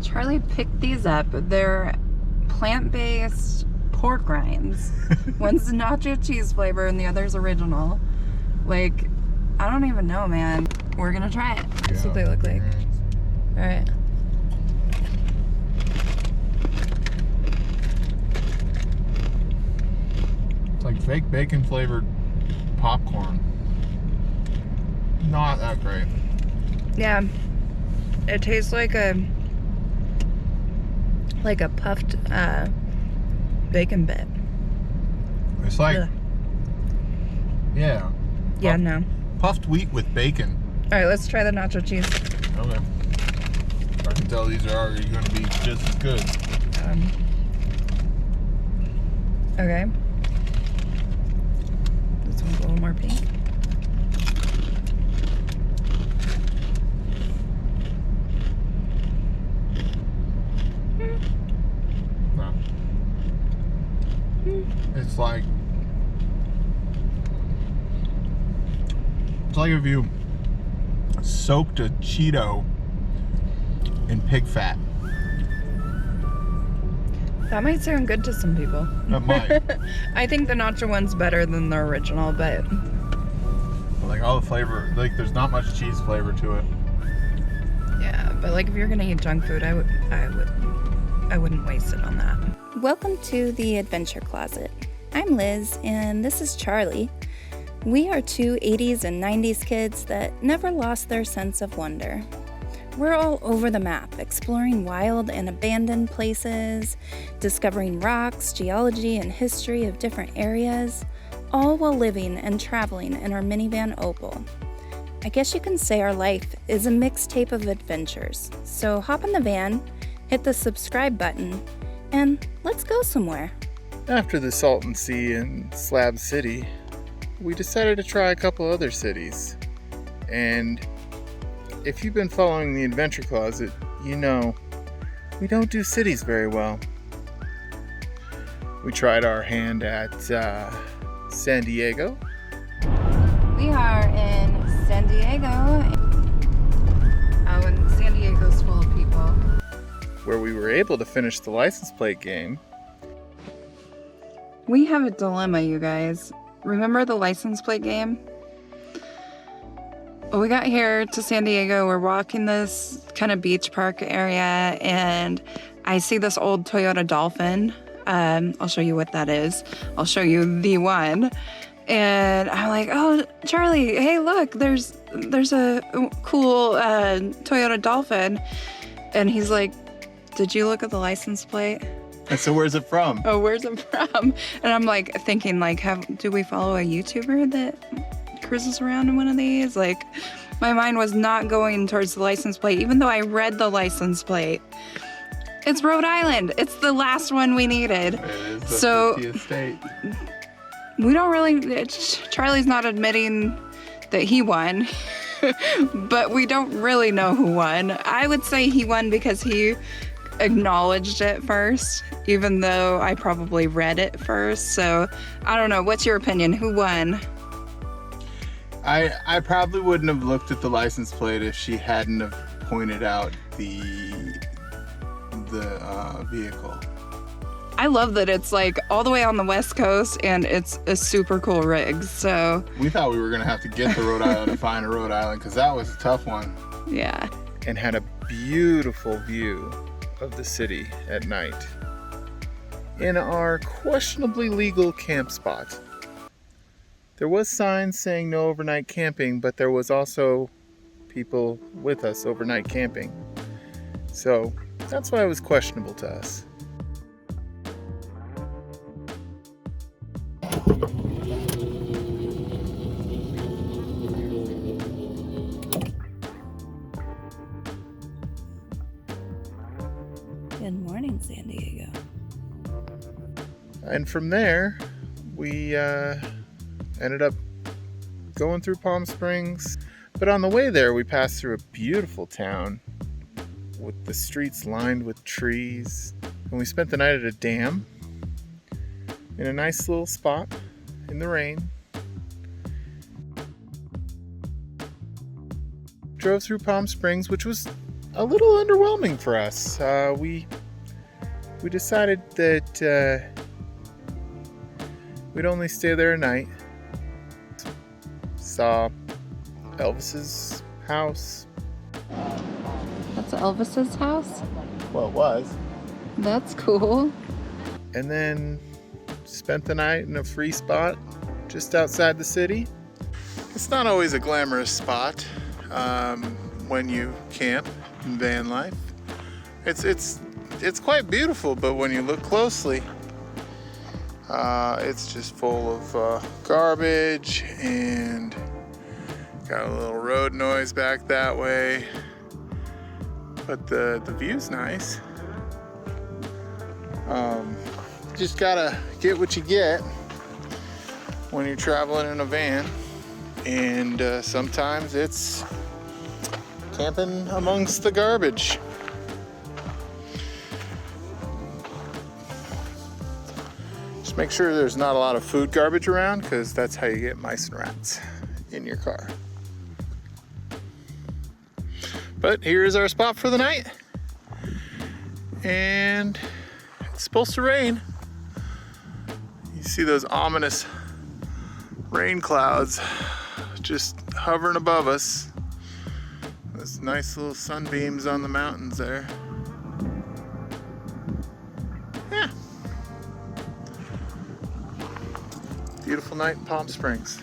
Charlie picked these up. They're plant-based pork rinds. One's nacho cheese flavor and the other's original. Like, I don't even know, man. We're gonna try it. Yeah, that's what they look like. All right. It's like fake bacon flavored popcorn. Not that great. Yeah. It tastes like a puffed bacon bit. It's like, ugh. Yeah. Yeah, no. Puffed wheat with bacon. All right, let's try the nacho cheese. Okay. I can tell these are already going to be just as good. Okay. This one's a little more pink. No. It's like if you soaked a Cheeto in pig fat. That might sound good to some people. That might. I think the nacho one's better than the original, but like all the flavor, like there's not much cheese flavor to it. yeah, but like if you're gonna eat junk food, I wouldn't waste it on that. Welcome to the Adventure Closet. I'm Liz, and this is Charlie. We are two 80s and 90s kids that never lost their sense of wonder. We're all over the map, exploring wild and abandoned places, discovering rocks, geology, and history of different areas, all while living and traveling in our minivan Opal. I guess you can say our life is a mixtape of adventures. So hop in the van, hit the subscribe button, and let's go somewhere. After the Salton Sea and Slab City, we decided to try a couple other cities. And if you've been following the Adventure Closet, you know we don't do cities very well. We tried our hand at San Diego. We are in San Diego. Oh, and San Diego's full of people. Where we were able to finish the license plate game. We have a dilemma, you guys. Remember the license plate game? Well, we got here to San Diego. We're walking this kind of beach park area, and I see this old Toyota Dolphin. I'll show you what that is. I'll show you the one. And I'm like, oh, Charlie, hey, look, there's a cool Toyota Dolphin. And he's like, did you look at the license plate? And so where's it from? Oh, where's it from? And I'm like thinking, like, do we follow a YouTuber that cruises around in one of these? Like, my mind was not going towards the license plate, even though I read the license plate. It's Rhode Island. It's the last one we needed. It is the So 50th state. we don't really, Charlie's not admitting that he won, but we don't really know who won. I would say he won because he acknowledged it first, even though I probably read it first. So I don't know. What's your opinion? Who won? I probably wouldn't have looked at the license plate if she hadn't have pointed out the vehicle. I love that it's like all the way on the West Coast and it's a super cool rig. So We thought we were going to have to get to Rhode Island to find a Rhode Island because that was a tough one. yeah. And had a beautiful view of the city at night in our questionably legal camp spot. There was signs saying no overnight camping, but there was also people with us overnight camping. So that's why it was questionable to us. Good morning, San Diego. And from there, we ended up going through Palm Springs. But on the way there, we passed through a beautiful town with the streets lined with trees. And we spent the night at a dam in a nice little spot in the rain. Drove through Palm Springs, which was a little underwhelming for us. We decided that we'd only stay there a night. Saw Elvis's house. That's Elvis's house? Well, it was. That's cool. And then spent the night in a free spot just outside the city. It's not always a glamorous spot when you camp in van life. It's quite beautiful, but when you look closely, it's just full of garbage and got a little road noise back that way. But the view's nice. Just gotta get what you get when you're traveling in a van, and sometimes it's camping amongst the garbage. Just make sure there's not a lot of food garbage around, because that's how you get mice and rats in your car. But here is our spot for the night, and it's supposed to rain. You see those ominous rain clouds just hovering above us. Those nice little sunbeams on the mountains there. Yeah. Beautiful night in Palm Springs.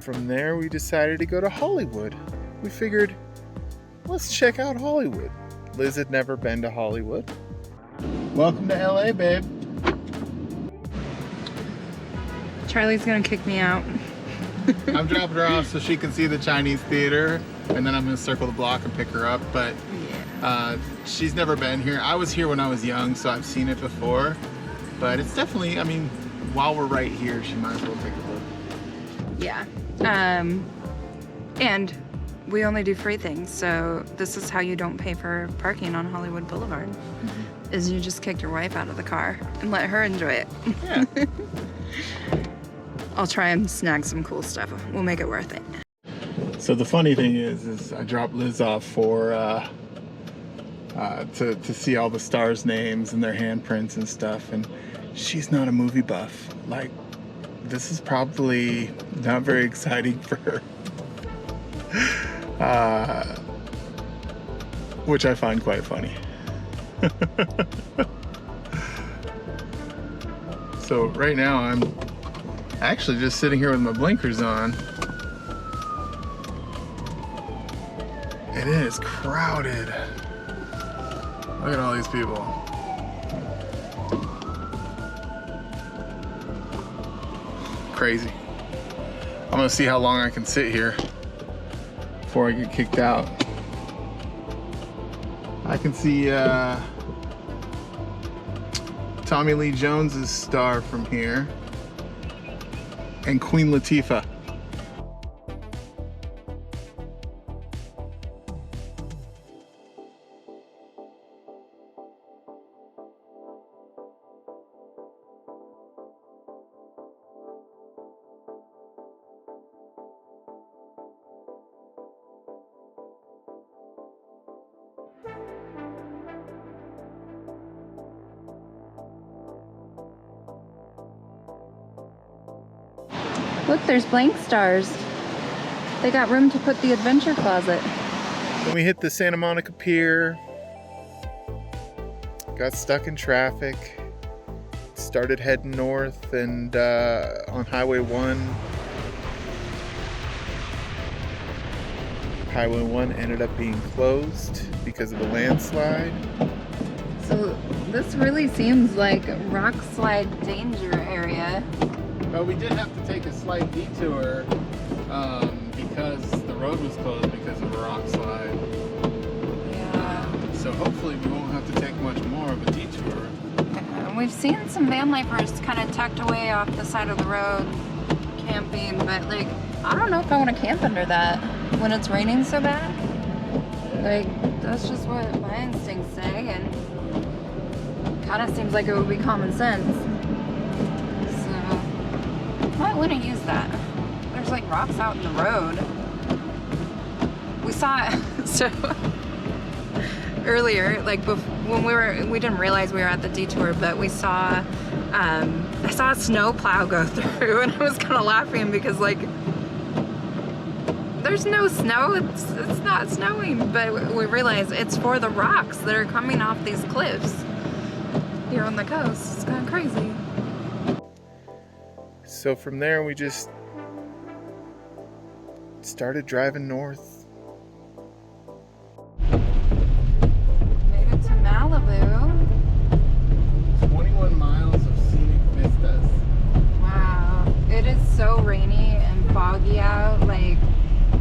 From there, we decided to go to Hollywood. We figured, let's check out Hollywood. Liz had never been to Hollywood. Welcome to LA, babe. Charlie's gonna kick me out. I'm dropping her off so she can see the Chinese theater, and then I'm gonna circle the block and pick her up, but she's never been here. I was here when I was young, so I've seen it before, but it's definitely, I mean, while we're right here, she might as well take a look. Yeah. And we only do free things, so this is how you don't pay for parking on Hollywood Boulevard. Is you just kick your wife out of the car and let her enjoy it. Yeah. I'll try and snag some cool stuff. We'll make it worth it. So the funny thing is I dropped Liz off for to see all the stars' names and their handprints and stuff, and she's not a movie buff. Like, this is probably not very exciting for her. Which I find quite funny. So right now I'm actually just sitting here with my blinkers on, and it is crowded. Look at all these people. Crazy. I'm gonna see how long I can sit here before I get kicked out. I can see Tommy Lee Jones's star from here, and Queen Latifah. Look, there's blank stars. They got room to put the adventure closet. Then we hit the Santa Monica Pier, got stuck in traffic, started heading north, and on Highway 1. Highway 1 ended up being closed because of a landslide. So this really seems like rock slide danger area. But we did have to take a slight detour because the road was closed because of a rock slide. Yeah. So hopefully we won't have to take much more of a detour. And we've seen some van lifers kind of tucked away off the side of the road camping, but like, I don't know if I want to camp under that when it's raining so bad. Like, that's just what my instincts say, and kind of seems like it would be common sense. So, might want to use that. There's like rocks out in the road. we saw, so earlier, like when we didn't realize we were at the detour, but we saw, I saw a snow plow go through, and I was kind of laughing because like, there's no snow, it's not snowing, but we realized it's for the rocks that are coming off these cliffs here on the coast. It's kind of crazy. So from there, we just started driving north. Made it to Malibu. 21 miles of scenic vistas. Wow, it is so rainy and foggy out. Like,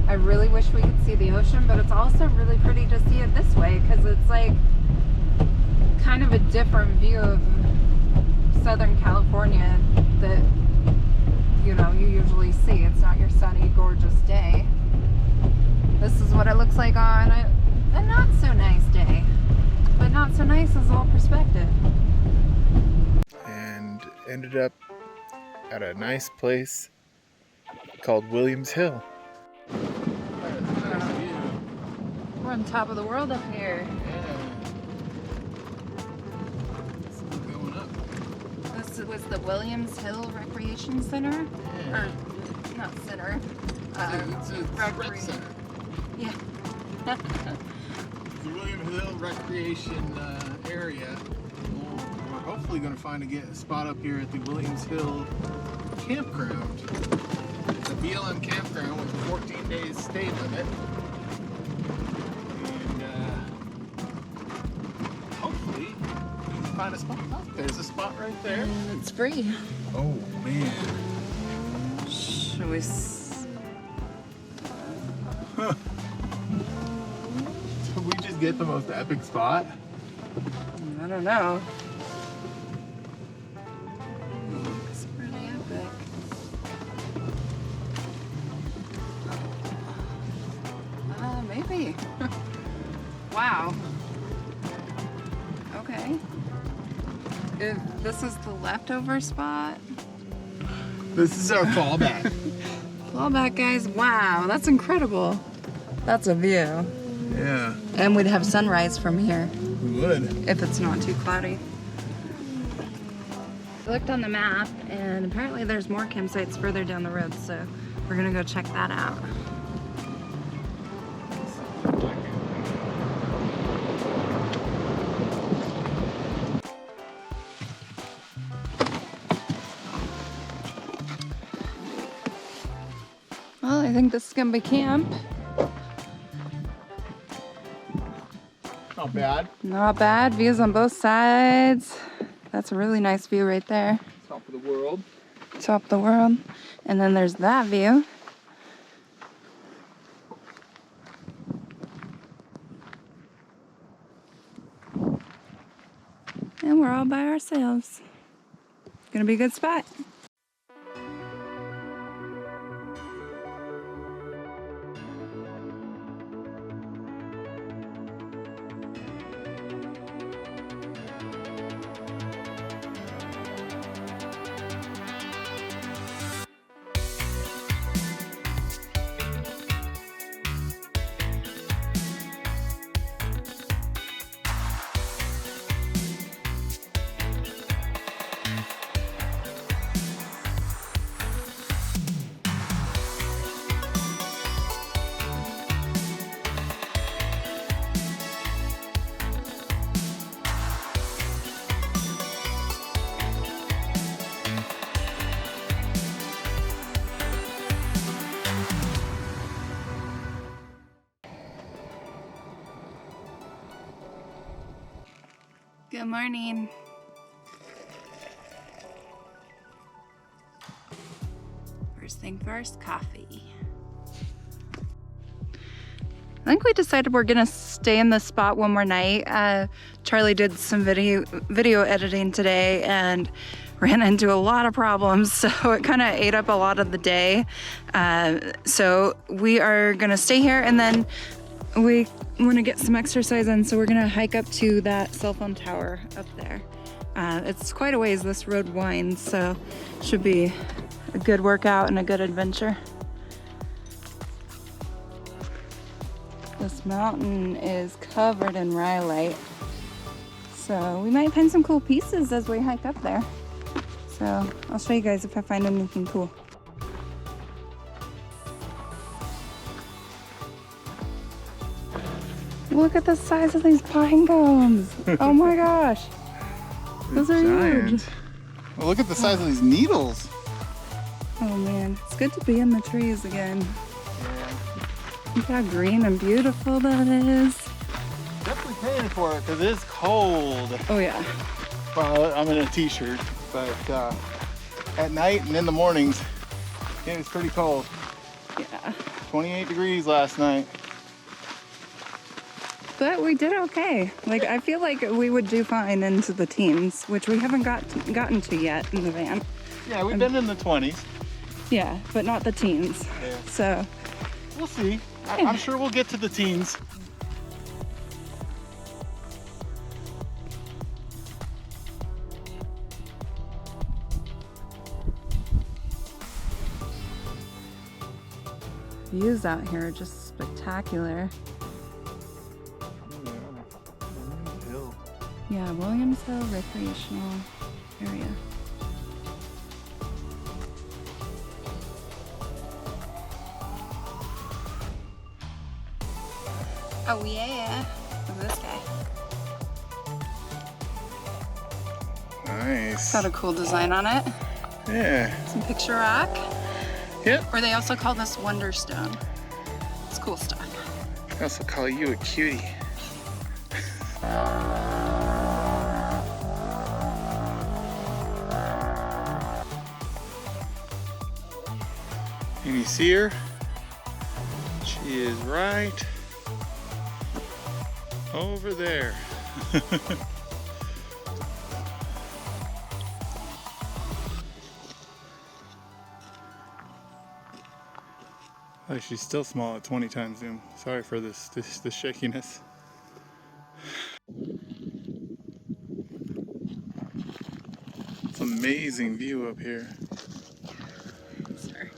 I really wish we could see the ocean, but it's also really pretty to see it this way because it's like kind of a different view of Southern California that, you know, you usually see. It's not your sunny, gorgeous day. This is what it looks like on a not so nice day, but not so nice is all perspective. And ended up at a nice place called Williams Hill. We're on top of the world up here. This was the Williams Hill Recreation Center? Yeah. Or, not center. It's a rec center. Yeah. The Williams Hill Recreation area. We're hopefully going to find a spot up here at the Williams Hill Campground. It's a BLM campground with a 14 days stay limit. Hopefully, you can find a spot. Oh, there's a spot right there. And it's free. Oh, man. Should we... Did we just get the most epic spot? I don't know. It's pretty epic. Maybe. Wow. Okay. If this is the leftover spot. This is our fallback. Fallback, guys. Wow, that's incredible. That's a view. Yeah. And we'd have sunrise from here. We would. If it's not too cloudy. I looked on the map, and apparently there's more campsites further down the road, so we're gonna go check that out. Well, I think this is gonna be camp. Not bad. Not bad. Views on both sides. That's a really nice view right there. Top of the world. Top of the world. And then there's that view. And we're all by ourselves. Gonna be a good spot. Good morning. First thing first, coffee. I think we decided we're gonna stay in this spot one more night. Charlie did some video editing today and ran into a lot of problems, so it kind of ate up a lot of the day. So we are gonna stay here, and then we want to get some exercise in, so we're gonna hike up to that cell phone tower up there. It's quite a ways this road winds, so should be a good workout and a good adventure. this mountain is covered in rhyolite. So we might find some cool pieces as we hike up there. So I'll show you guys if I find anything cool. Look at the size of these pine cones. Oh my gosh. Those are huge. Well, look at the size of these needles. Oh man, it's good to be in the trees again. Look how green and beautiful that is. Definitely paying for it because it is cold. Oh yeah. Well, I'm in a t-shirt, but at night and in the mornings, it is pretty cold. Yeah. 28 degrees last night. But we did okay. Like, I feel like we would do fine into the teens, which we haven't gotten to yet in the van. Yeah, we've been in the 20s. Yeah, but not the teens. Yeah. So We'll see. Yeah. I'm sure we'll get to the teens. views out here are just spectacular. Yeah, Williams Hill Recreational Area. Oh yeah, look at this guy. Nice. Got a cool design on it. Yeah. Some picture rock. Yep. Or they also call this Wonderstone. It's cool stuff. I also call you a cutie. Can you see her? She is right over there. Oh, she's still small at 20 times zoom. Sorry for this shakiness. It's an amazing view up here. Sorry.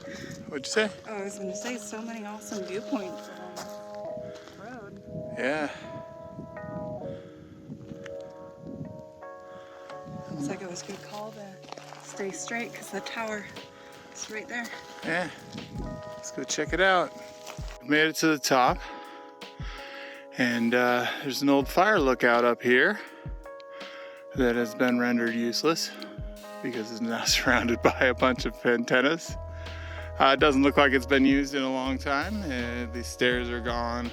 What'd you say? Oh, I was going to say so many awesome viewpoints along the road. Yeah. Looks like it was a good call to stay straight because the tower is right there. Yeah. Let's go check it out. Made it to the top. And there's an old fire lookout up here that has been rendered useless because it's now surrounded by a bunch of antennas. It doesn't look like it's been used in a long time. The stairs are gone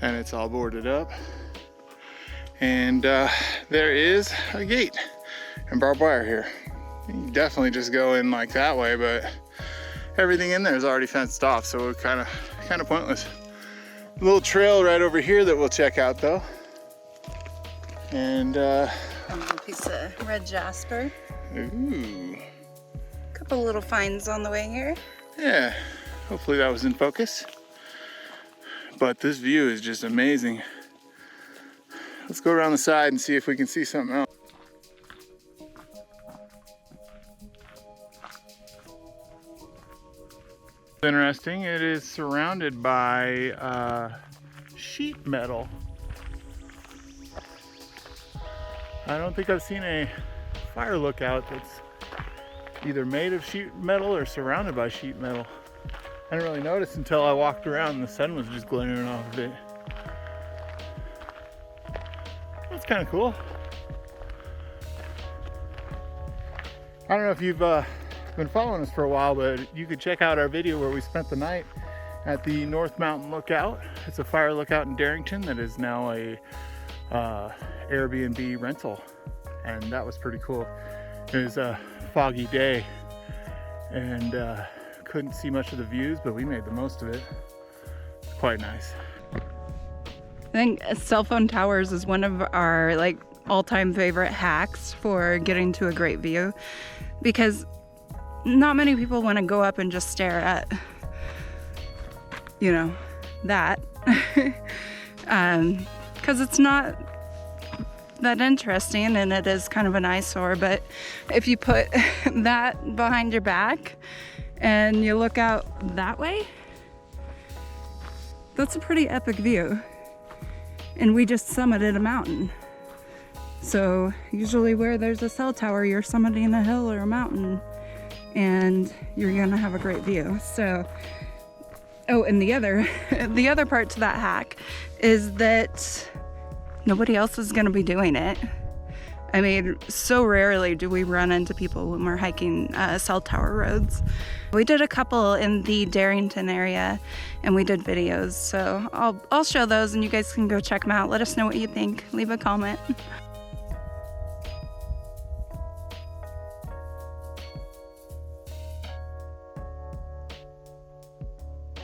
and it's all boarded up. And there is a gate and barbed wire here. You can definitely just go in like that way, but everything in there is already fenced off, so it's kind of pointless. A little trail right over here that we'll check out though. And A piece of red jasper. ooh. Couple little finds on the way here. Yeah, hopefully that was in focus. But this view is just amazing. Let's go around the side and see if we can see something else. Interesting, it is surrounded by sheet metal. I don't think I've seen a fire lookout that's either made of sheet metal or surrounded by sheet metal. I didn't really notice until I walked around and the sun was just glaring off of it. That's kind of cool. I don't know if you've been following us for a while, but you could check out our video where we spent the night at the North Mountain Lookout. It's a fire lookout in Darrington that is now a Airbnb rental, and that was pretty cool. It was a foggy day and couldn't see much of the views, but we made the most of it. It's quite nice. I think cell phone towers is one of our all-time favorite hacks for getting to a great view, because not many people want to go up and just stare at, that. Because it's not that interesting and it is kind of an eyesore. But if you put that behind your back and you look out that way, That's a pretty epic view. And we just summited a mountain. So usually where there's a cell tower, you're summiting a hill or a mountain and you're gonna have a great view. So, oh, and the other part to that hack is that nobody else is gonna be doing it. I mean, so rarely do we run into people when we're hiking cell tower roads. We did a couple in the Darrington area and we did videos. So I'll show those and you guys can go check them out. Let us know what you think. Leave a comment.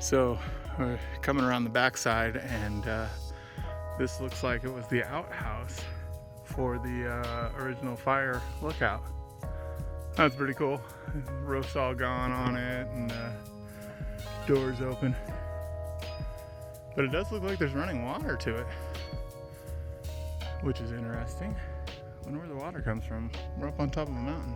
So we're coming around the backside, and this looks like it was the outhouse for the original fire lookout. That's pretty cool. The roof's all gone on it, and doors open. But it does look like there's running water to it, which is interesting. I wonder where the water comes from. We're up on top of a mountain.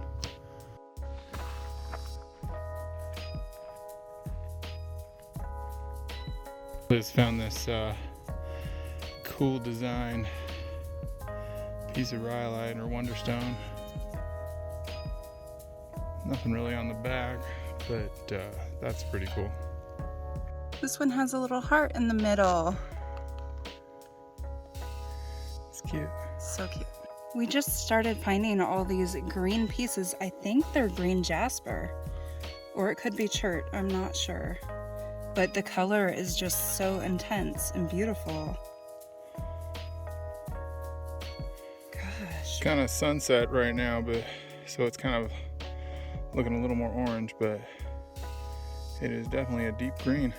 Liz found this cool design piece of rhyolite or wonderstone. Nothing really on the back, but that's pretty cool. This one has a little heart in the middle. It's cute. So cute. We just started finding all these green pieces. I think they're green jasper, or it could be chert, I'm not sure. But the color is just so intense and beautiful. Gosh. Kind of sunset right now, but so it's kind of looking a little more orange, but it is definitely a deep green.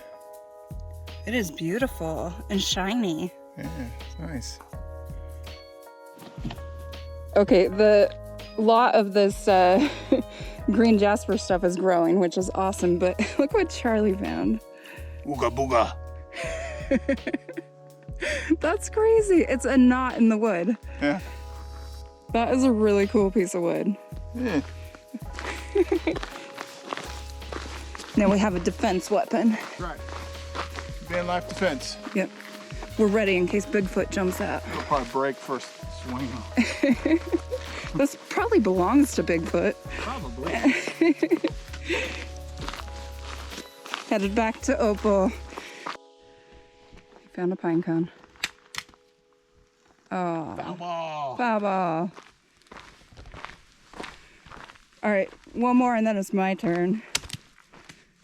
It is beautiful and shiny. Yeah, it's nice. Okay, the lot of this green jasper stuff is growing, which is awesome, but look what Charlie found. Booga booga. That's crazy. It's a knot in the wood. Yeah. That is a really cool piece of wood. Yeah. Now we have a defense weapon. Right. Van life defense. Yep. We're ready in case Bigfoot jumps out. It'll probably break first swing. This probably belongs to Bigfoot. Probably. Headed back to Opal. Found a pine cone. Oh. Foul ball. Foul ball. All right, one more and then it's my turn.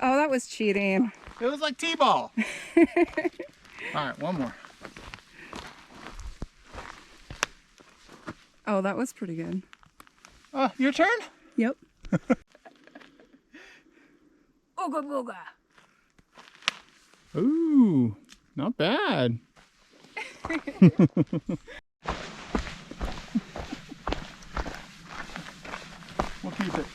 Oh, that was cheating. It was like T-ball. All right, one more. Oh, that was pretty good. Your turn? Yep. Ooga booga. Ooh, not bad. We'll keep it.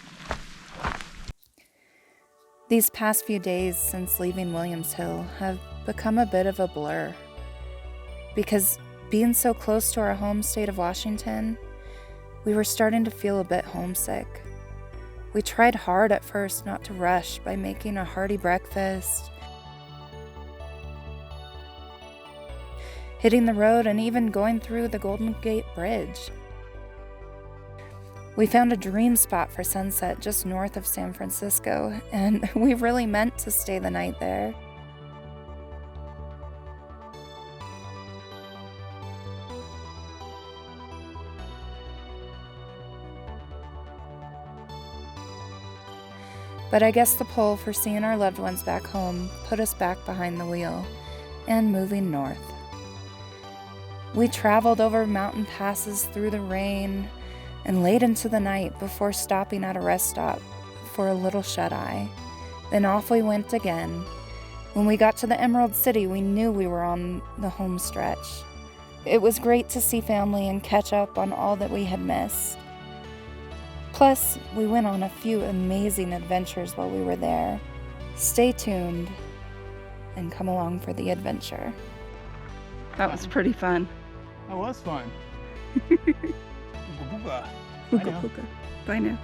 These past few days since leaving Williams Hill have become a bit of a blur. Because being so close to our home state of Washington, we were starting to feel a bit homesick. We tried hard at first not to rush by making a hearty breakfast, hitting the road, and even going through the Golden Gate Bridge. We found a dream spot for sunset just north of San Francisco, and we really meant to stay the night there. But I guess the pull for seeing our loved ones back home put us back behind the wheel and moving north. We traveled over mountain passes through the rain and late into the night before stopping at a rest stop for a little shut-eye. Then off we went again. When we got to the Emerald City, we knew we were on the home stretch. It was great to see family and catch up on all that we had missed. Plus, we went on a few amazing adventures while we were there. Stay tuned and come along for the adventure. That was pretty fun. That was fun. Booga booga. Booga booga. Bye now.